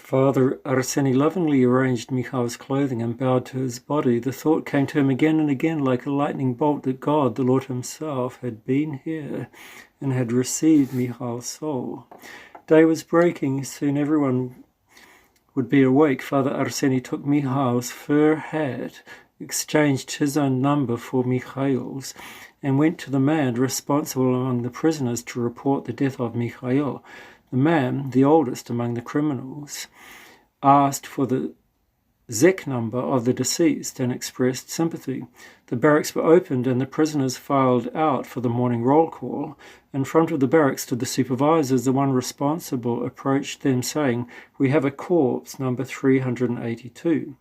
Father Arseny lovingly arranged Michal's clothing and bowed to his body. The thought came to him again and again like a lightning bolt that God, the Lord himself, had been here and had received Michal's soul. Day was breaking. Soon everyone would be awake. Father Arseny took Michal's fur hat, exchanged his own number for Michail's, and went to the man responsible among the prisoners to report the death of Michail. The man, the oldest among the criminals, asked for the Zec number of the deceased and expressed sympathy. The barracks were opened and the prisoners filed out for the morning roll call. In front of the barracks stood the supervisors. The one responsible approached them saying, "We have a corpse, number 382.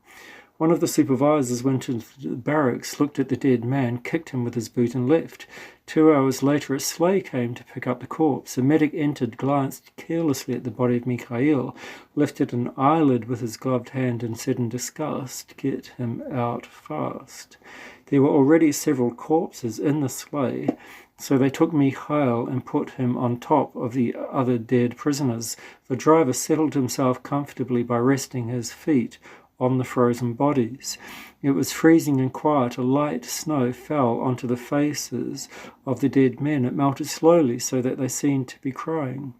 One of the supervisors went into the barracks, looked at the dead man, kicked him with his boot and left. 2 hours later a sleigh came to pick up the corpse. A medic entered, glanced carelessly at the body of Michail, lifted an eyelid with his gloved hand and said in disgust, "Get him out fast." There were already several corpses in the sleigh, so they took Michail and put him on top of the other dead prisoners. The driver settled himself comfortably by resting his feet on the frozen bodies. It was freezing and quiet. A light snow fell onto the faces of the dead men. It melted slowly so that they seemed to be crying.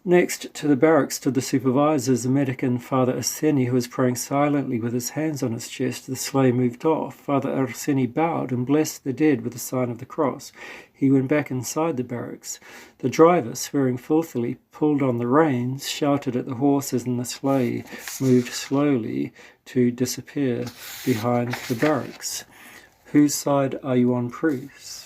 Next to the barracks stood the supervisors, the medic and Father Arseny, who was praying silently with his hands on his chest. The sleigh moved off. Father Arseny bowed and blessed the dead with the sign of the cross. He went back inside the barracks. The driver, swearing filthily, pulled on the reins, shouted at the horses, and the sleigh moved slowly to disappear behind the barracks. Whose side are you on, priest?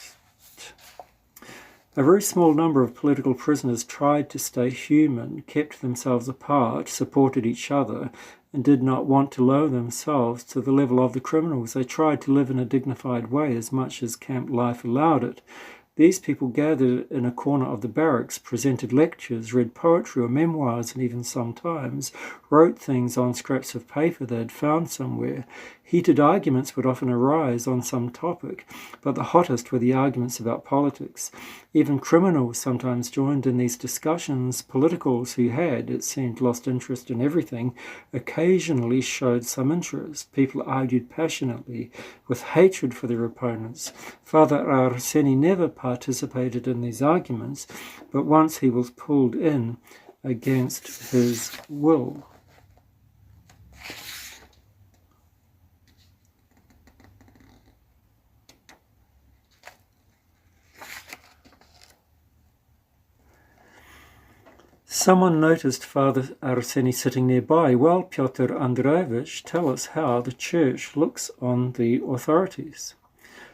A very small number of political prisoners tried to stay human, kept themselves apart, supported each other, and did not want to lower themselves to the level of the criminals. They tried to live in a dignified way as much as camp life allowed it. These people gathered in a corner of the barracks, presented lectures, read poetry or memoirs, and even sometimes wrote things on scraps of paper they had found somewhere. Heated arguments would often arise on some topic, but the hottest were the arguments about politics. Even criminals sometimes joined in these discussions. Politicals who had, it seemed, lost interest in everything occasionally showed some interest. People argued passionately, with hatred for their opponents. Father Arseny never participated in these arguments, but once he was pulled in against his will. Someone noticed Father Arseny sitting nearby. "Well, Pyotr Andreevich, tell us how the church looks on the authorities."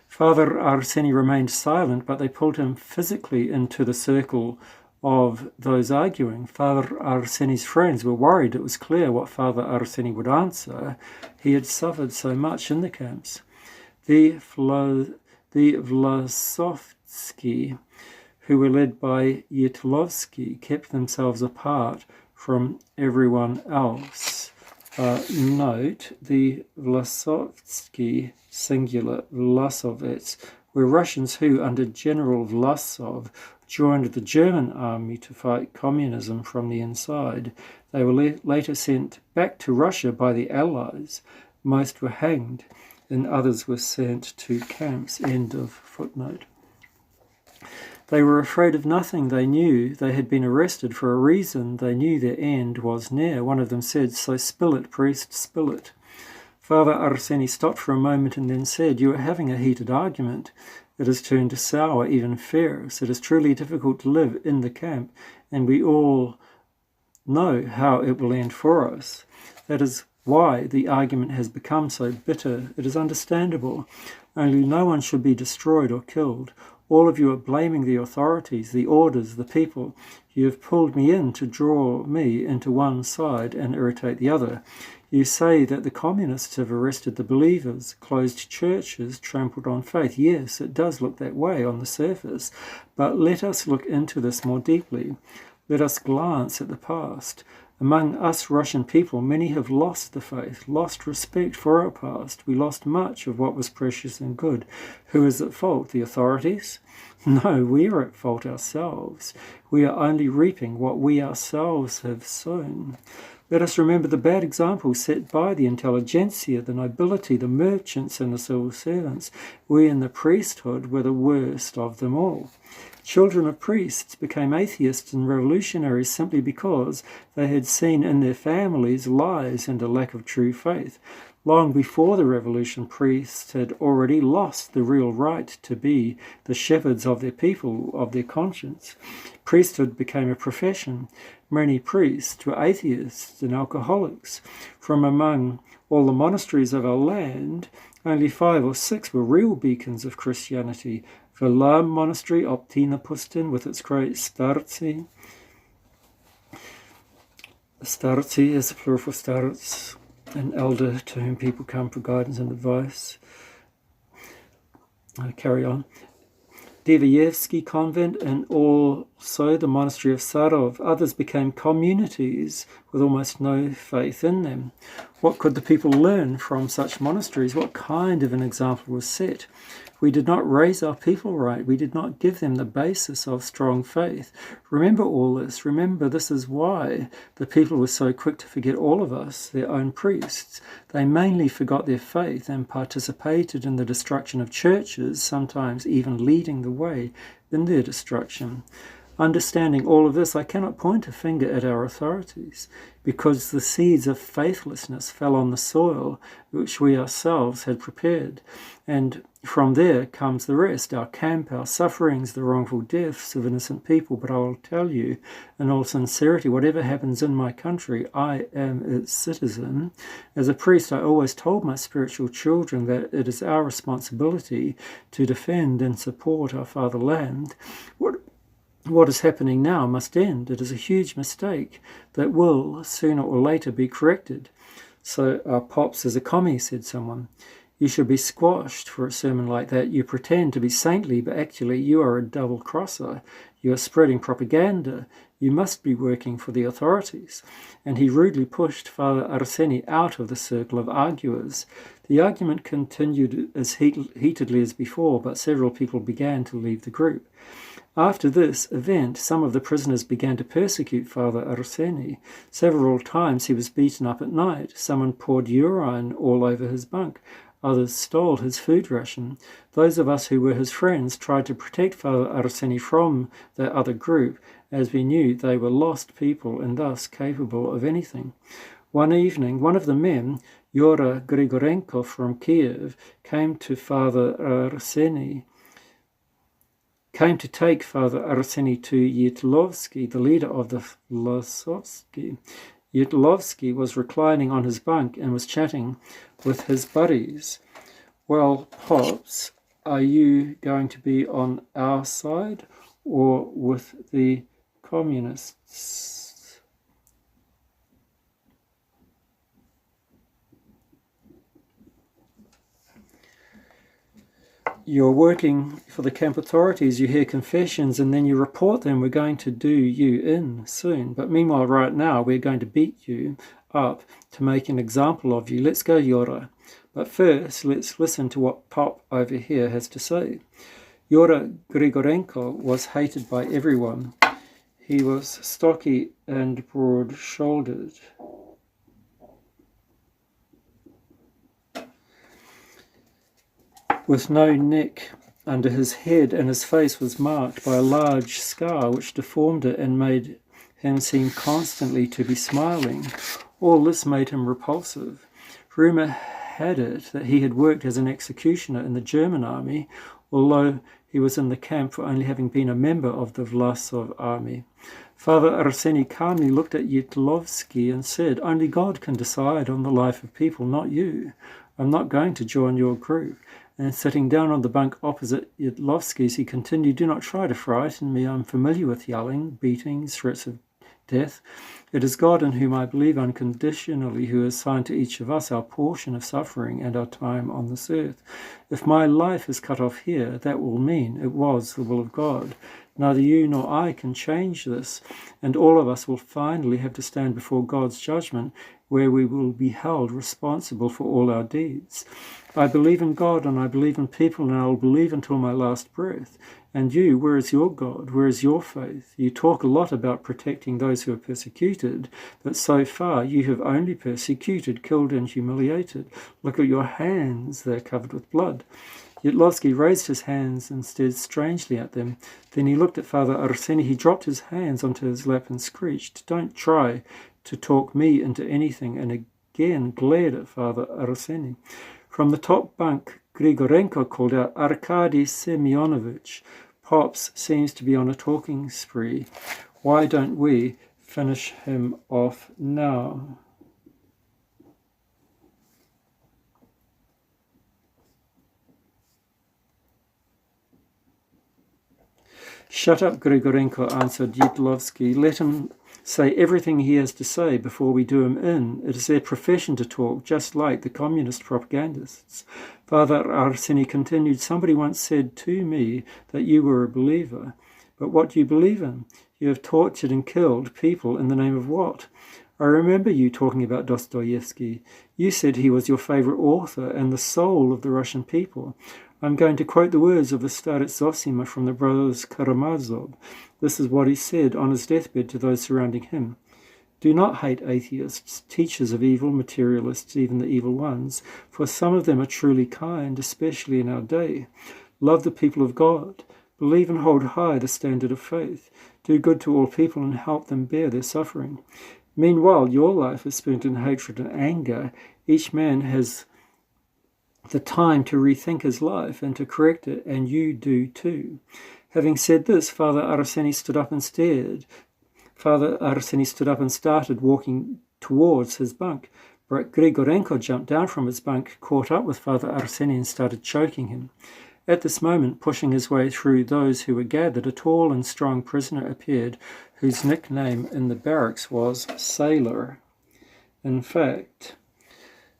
Father Arseny remained silent, but they pulled him physically into the circle of those arguing. Father Arseny's friends were worried. It was clear what Father Arseny would answer. He had suffered so much in the camps. The Vlasovsky, who were led by Yetlovsky, kept themselves apart from everyone else. Note, the Vlasovsky, singular, Vlasovets, were Russians who, under General Vlasov, joined the German army to fight communism from the inside. They were later sent back to Russia by the Allies. Most were hanged, and others were sent to camps. End of footnote. They were afraid of nothing. They knew they had been arrested for a reason. They knew their end was near. One of them said, "So spill it, priest, spill it." Father Arseny stopped for a moment and then said, "You are having a heated argument. It has turned sour, even fierce. It is truly difficult to live in the camp, and we all know how it will end for us. That is why the argument has become so bitter. It is understandable. Only no one should be destroyed or killed. All of you are blaming the authorities, the orders, the people. You have pulled me in to draw me into one side and irritate the other. You say that the communists have arrested the believers, closed churches, trampled on faith. Yes, it does look that way on the surface, but let us look into this more deeply. Let us glance at the past. Among us Russian people, many have lost the faith, lost respect for our past. We lost much of what was precious and good. Who is at fault? The authorities? No, we are at fault ourselves. We are only reaping what we ourselves have sown. Let us remember the bad example set by the intelligentsia, the nobility, the merchants and the civil servants. We in the priesthood were the worst of them all. Children of priests became atheists and revolutionaries simply because they had seen in their families lies and a lack of true faith. Long before the revolution, priests had already lost the real right to be the shepherds of their people, of their conscience. Priesthood became a profession. Many priests were atheists and alcoholics. From among all the monasteries of our land, only 5 or 6 were real beacons of Christianity. Vera Monastery, Optina Pustin, with its great Starci. Starci is the plural for starets, an elder to whom people come for guidance and advice. Carry on. Devayevsky convent and also the monastery of Sarov. Others became communities with almost no faith in them. What could the people learn from such monasteries? What kind of an example was set? We did not raise our people right. We did not give them the basis of strong faith. Remember all this. Remember this is why the people were so quick to forget all of us, their own priests. They mainly forgot their faith and participated in the destruction of churches, sometimes even leading the way in their destruction. Understanding all of this, I cannot point a finger at our authorities, because the seeds of faithlessness fell on the soil which we ourselves had prepared. And from there comes the rest, our camp, our sufferings, the wrongful deaths of innocent people. But I will tell you, in all sincerity, whatever happens in my country, I am its citizen. As a priest, I always told my spiritual children that it is our responsibility to defend and support our fatherland. What is happening now must end. It is a huge mistake that will, sooner or later, be corrected. So our pops is a commie, said someone. You should be squashed for a sermon like that. You pretend to be saintly, but actually you are a double-crosser. You are spreading propaganda. You must be working for the authorities. And he rudely pushed Father Arseny out of the circle of arguers. The argument continued as heatedly as before, but several people began to leave the group. After this event, some of the prisoners began to persecute Father Arseny. Several times he was beaten up at night. Someone poured urine all over his bunk. Others stole his food ration. Those of us who were his friends tried to protect Father Arseny from that other group, as we knew they were lost people and thus capable of anything. One evening, one of the men, Yura Grigorenko from Kiev, came to take Father Arseny to Yetlovsky, the leader of the Vlasovsky. Yetlovsky was reclining on his bunk and was chatting with his buddies. Well, Pops, are you going to be on our side or with the communists? You're working for the camp authorities, you hear confessions, and then you report them. We're going to do you in soon. But meanwhile, right now, we're going to beat you up to make an example of you. Let's go, Yura. But first, let's listen to what Pop over here has to say. Yura Grigorenko was hated by everyone. He was stocky and broad-shouldered. With no neck under his head, and his face was marked by a large scar which deformed it and made him seem constantly to be smiling. All this made him repulsive. Rumour had it that he had worked as an executioner in the German army, although he was in the camp for only having been a member of the Vlasov army. Father Arseny calmly looked at Yetlovsky and said, "Only God can decide on the life of people, not you. I'm not going to join your group." And sitting down on the bunk opposite Yetlovsky's, he continued, "Do not try to frighten me. I'm familiar with yelling, beatings, threats of death. It is God in whom I believe unconditionally, who assigned to each of us our portion of suffering and our time on this earth. If my life is cut off here, that will mean it was the will of God. Neither you nor I can change this, and all of us will finally have to stand before God's judgment, where we will be held responsible for all our deeds. I believe in God and I believe in people, and I will believe until my last breath. And you, where is your God? Where is your faith? You talk a lot about protecting those who are persecuted, but so far you have only persecuted, killed, and humiliated. Look at your hands, they're covered with blood. Yetlovsky raised his hands and stared strangely at them. Then he looked at Father Arseny. He dropped his hands onto his lap and screeched, "Don't try to talk me into anything," and again glared at Father Arseny. From the top bunk, Grigorenko called out, "Arkady Semyonovich, Pops seems to be on a talking spree. Why don't we finish him off now?" "Shut up," Grigorenko answered Yetlovsky. "Let him say everything he has to say before we do him in. It is their profession to talk, just like the communist propagandists." Father Arseny continued, "Somebody once said to me that you were a believer. But what do you believe in? You have tortured and killed people in the name of what? I remember you talking about Dostoevsky. You said he was your favorite author and the soul of the Russian people. I'm going to quote the words of the Starets Zosima from the brothers Karamazov. This is what he said on his deathbed to those surrounding him. Do not hate atheists, teachers of evil, materialists, even the evil ones, for some of them are truly kind, especially in our day. Love the people of God. Believe and hold high the standard of faith. Do good to all people and help them bear their suffering. Meanwhile, your life is spent in hatred and anger. Each man has the time to rethink his life and to correct it, and you do too." Having said this, Father Arseny stood up and stared. Father Arseny stood up and started walking towards his bunk. But Grigorenko jumped down from his bunk, caught up with Father Arseny and started choking him. At this moment, pushing his way through those who were gathered, a tall and strong prisoner appeared, whose nickname in the barracks was Sailor. In fact,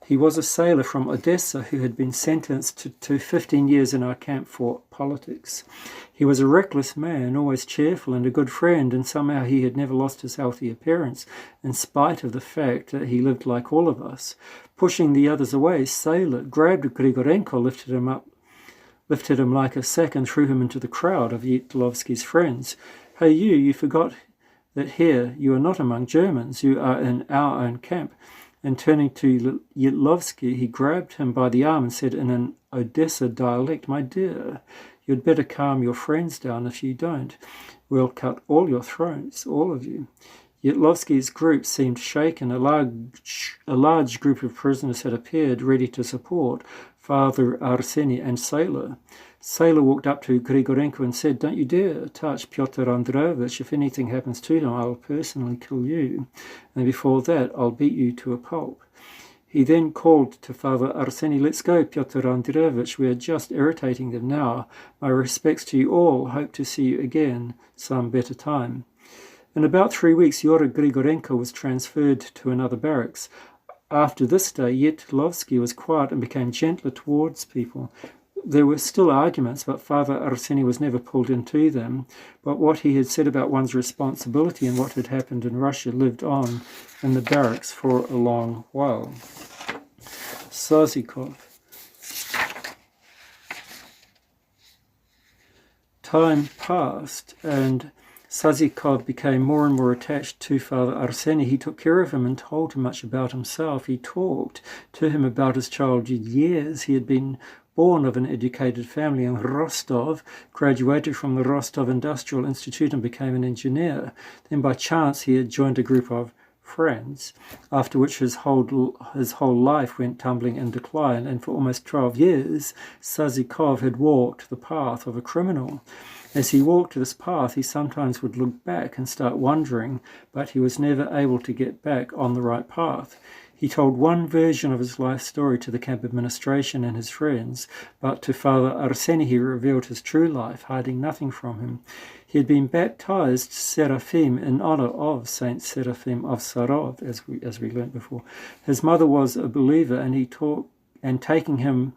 he was a sailor from Odessa who had been sentenced to 15 years in our camp for politics. He was a reckless man, always cheerful and a good friend, and somehow he had never lost his healthy appearance, in spite of the fact that he lived like all of us. Pushing the others away, Sailor grabbed Grigorenko, lifted him like a sack and threw him into the crowd of Yetlovsky's friends. "Hey you forgot that here you are not among Germans, you are in our own camp." And turning to Yetlovsky, he grabbed him by the arm and said in an Odessa dialect, "My dear, you'd better calm your friends down. If you don't, we'll cut all your throats, all of you." Yetlovsky's group seemed shaken. A large group of prisoners had appeared, ready to support Father Arseny and Sailor. Sailor walked up to Grigorenko and said, "Don't you dare touch Pyotr Andreevich. If anything happens to him, I will personally kill you. And before that, I'll beat you to a pulp." He then called to Father Arseny, "Let's go, Pyotr Andreevich. We are just irritating them now. My respects to you all. Hope to see you again some better time." In about 3 weeks, Yura Grigorenko was transferred to another barracks. After this day, Yetlovsky was quiet and became gentler towards people. There were still arguments, but Father Arseny was never pulled into them. But what he had said about one's responsibility and what had happened in Russia lived on in the barracks for a long while. Sazikov. Time passed, and Sazikov became more and more attached to Father Arseny. He took care of him and told him much about himself. He talked to him about his childhood years. He had been born of an educated family in Rostov, graduated from the Rostov Industrial Institute and became an engineer. Then by chance he had joined a group of friends, after which his whole life went tumbling in decline, and for almost 12 years Sazikov had walked the path of a criminal. As he walked this path, he sometimes would look back and start wondering, but he was never able to get back on the right path. He told one version of his life story to the camp administration and his friends, but to Father Arseny he revealed his true life, hiding nothing from him. He had been baptized Seraphim in honor of Saint Seraphim of Sarov, as we learnt before. His mother was a believer, and taking him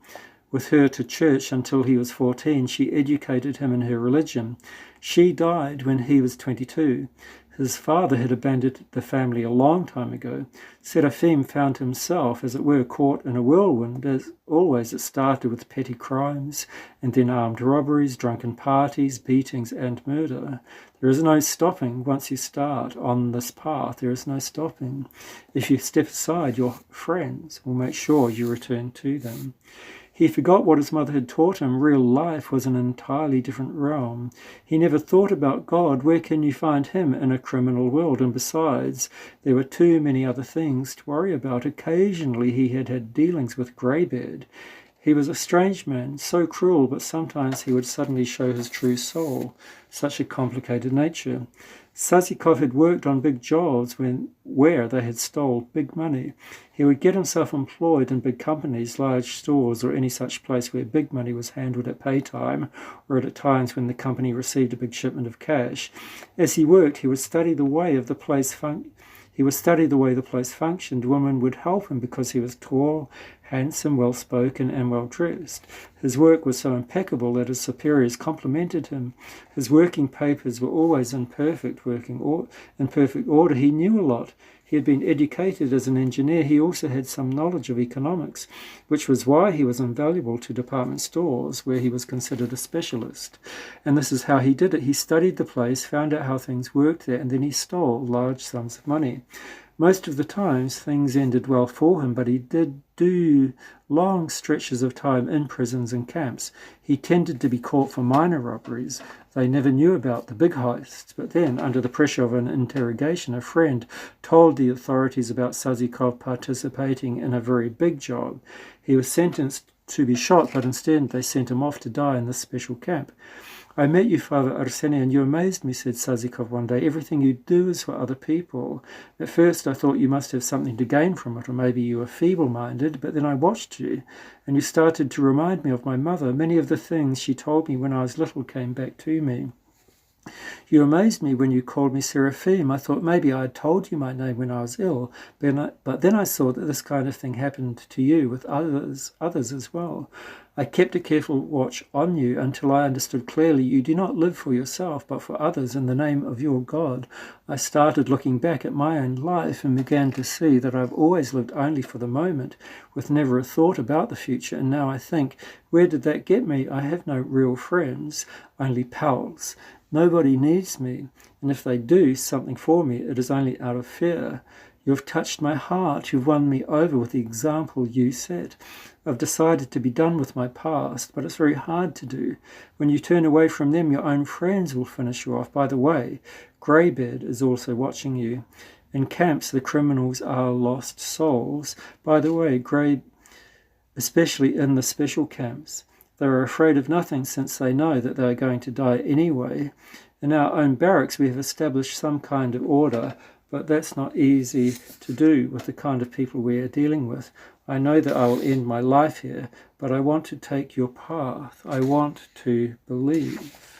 with her to church until he was 14, she educated him in her religion. She died when he was 22. His father had abandoned the family a long time ago. Seraphim found himself, as it were, caught in a whirlwind. As always, it started with petty crimes, and then armed robberies, drunken parties, beatings, and murder. There is no stopping once you start on this path. There is no stopping. If you step aside, your friends will make sure you return to them. He forgot what his mother had taught him. Real life was an entirely different realm. He never thought about God. Where can you find him in a criminal world? And besides, there were too many other things to worry about. Occasionally he had dealings with Greybeard. He was a strange man, so cruel, but sometimes he would suddenly show his true soul, such a complicated nature. Sazikov had worked on big jobs where they had stole big money. He would get himself employed in big companies, large stores, or any such place where big money was handled at pay time, or at times when the company received a big shipment of cash. As he worked, he would study the way the place functioned. Women would help him because he was tall, handsome, well-spoken, and well-dressed. His work was so impeccable that his superiors complimented him. His working papers were always in perfect order. He knew a lot. He had been educated as an engineer. He also had some knowledge of economics, which was why he was invaluable to department stores, where he was considered a specialist. And this is how he did it. He studied the place, found out how things worked there, and then he stole large sums of money. Most of the times things ended well for him, but he did do long stretches of time in prisons and camps. He tended to be caught for minor robberies. They never knew about the big heists, but then, under the pressure of an interrogation, a friend told the authorities about Sazikov participating in a very big job. He was sentenced to be shot, but instead they sent him off to die in this special camp. "I met you, Father Arseny, and you amazed me," said Sazikov one day. "Everything you do is for other people. At first I thought you must have something to gain from it, or maybe you were feeble-minded, but then I watched you, and you started to remind me of my mother. Many of the things she told me when I was little came back to me. You amazed me when you called me Seraphim. I thought maybe I had told you my name when I was ill, but then I saw that this kind of thing happened to you with others as well. I kept a careful watch on you until I understood clearly you do not live for yourself, but for others in the name of your God. I started looking back at my own life and began to see that I've always lived only for the moment, with never a thought about the future, and now I think, where did that get me? I have no real friends, only pals. Nobody needs me, and if they do something for me, it is only out of fear. You've touched my heart. You've won me over with the example you set. I've decided to be done with my past, but it's very hard to do. When you turn away from them, your own friends will finish you off. By the way, Greybeard is also watching you. In camps, the criminals are lost souls. By the way, especially in the special camps. They are afraid of nothing since they know that they are going to die anyway. In our own barracks we have established some kind of order, but that's not easy to do with the kind of people we are dealing with. I know that I will end my life here, but I want to take your path. I want to believe.